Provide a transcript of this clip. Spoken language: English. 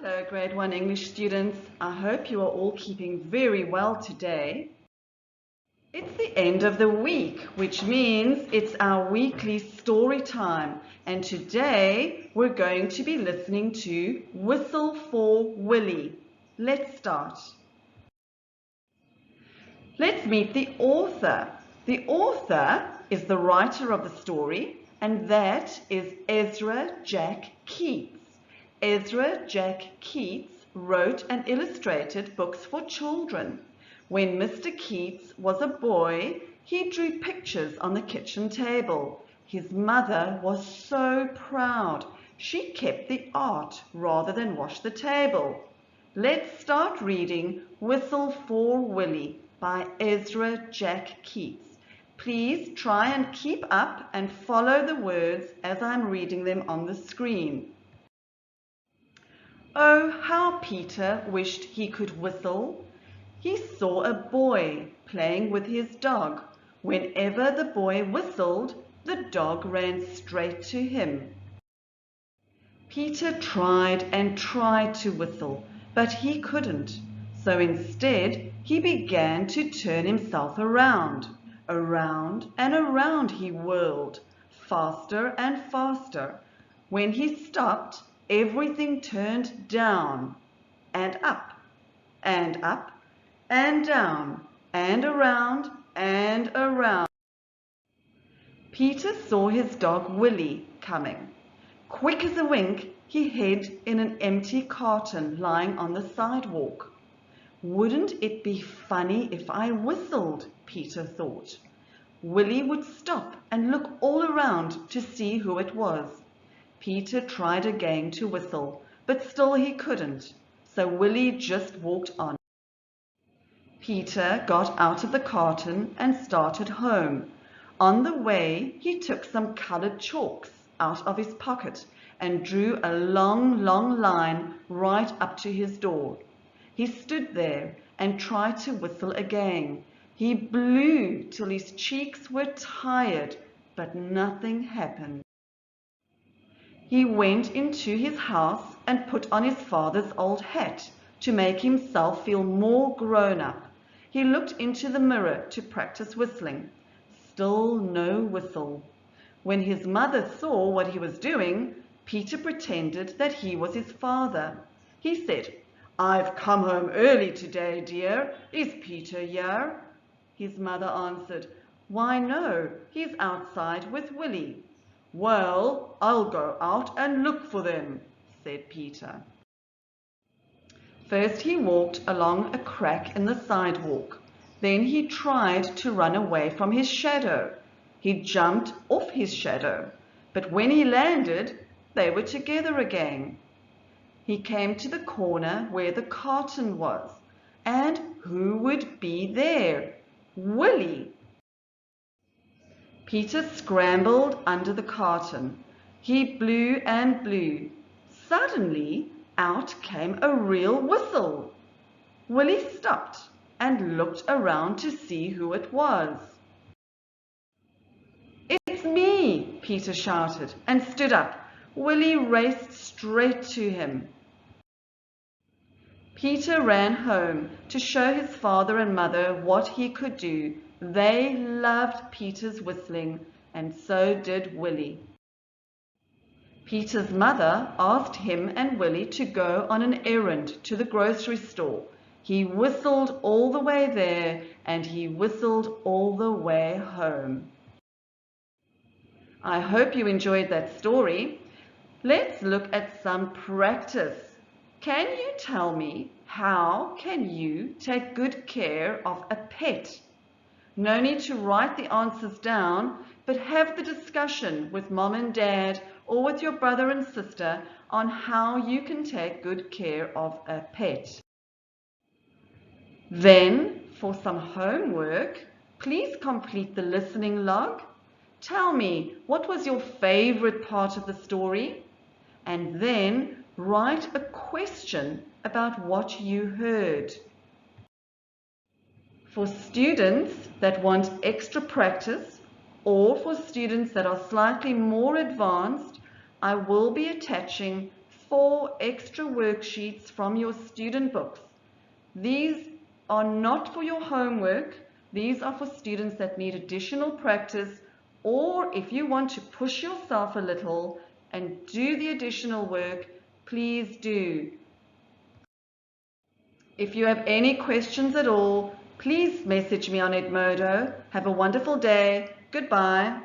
Hello, Grade 1 English students. I hope you are all keeping very well today. It's the end of the week, which means it's our weekly story time. And today we're going to be listening to Whistle for Willie. Let's start. Let's meet the author. The author is the writer of the story, and that is Ezra Jack Keats. Ezra Jack Keats wrote and illustrated books for children. When Mr. Keats was a boy, he drew pictures on the kitchen table. His mother was so proud. She kept the art rather than wash the table. Let's start reading Whistle for Willie by Ezra Jack Keats. Please try and keep up and follow the words as I'm reading them on the screen. Oh, how Peter wished he could whistle. He saw a boy playing with his dog. Whenever the boy whistled, the dog ran straight to him. Peter tried and tried to whistle, but he couldn't. So instead, he began to turn himself around. Around and around he whirled, faster and faster. When he stopped, everything turned down and up and up and down and around and around. Peter saw his dog Willie coming. Quick as a wink, he hid in an empty carton lying on the sidewalk. Wouldn't it be funny if I whistled? Peter thought. Willie would stop and look all around to see who it was. Peter tried again to whistle, but still he couldn't, so Willie just walked on. Peter got out of the carton and started home. On the way, he took some colored chalks out of his pocket and drew a long, long line right up to his door. He stood there and tried to whistle again. He blew till his cheeks were tired, but nothing happened. He went into his house and put on his father's old hat to make himself feel more grown up. He looked into the mirror to practice whistling. Still no whistle. When his mother saw what he was doing, Peter pretended that he was his father. He said, "I've come home early today, dear. Is Peter here?" His mother answered, "Why, no, he's outside with Willie." "Well, I'll go out and look for them," said Peter. First he walked along a crack in the sidewalk. Then he tried to run away from his shadow. He jumped off his shadow, but when he landed, they were together again. He came to the corner where the carton was, and who would be there? Willie! Peter scrambled under the carton. He blew and blew. Suddenly, out came a real whistle. Willie stopped and looked around to see who it was. "It's me!" Peter shouted and stood up. Willie raced straight to him. Peter ran home to show his father and mother what he could do. They loved Peter's whistling, and so did Willie. Peter's mother asked him and Willie to go on an errand to the grocery store. He whistled all the way there, and he whistled all the way home. I hope you enjoyed that story. Let's look at some practice. Can you tell me how can you take good care of a pet? No need to write the answers down, but have the discussion with mom and dad or with your brother and sister on how you can take good care of a pet. Then, for some homework, please complete the listening log. Tell me, what was your favorite part of the story? And then write a question about what you heard. For students that want extra practice, or for students that are slightly more advanced, I will be attaching 4 extra worksheets from your student books. These are not for your homework. These are for students that need additional practice, or if you want to push yourself a little and do the additional work, please do. If you have any questions at all, please message me on Edmodo. Have a wonderful day. Goodbye.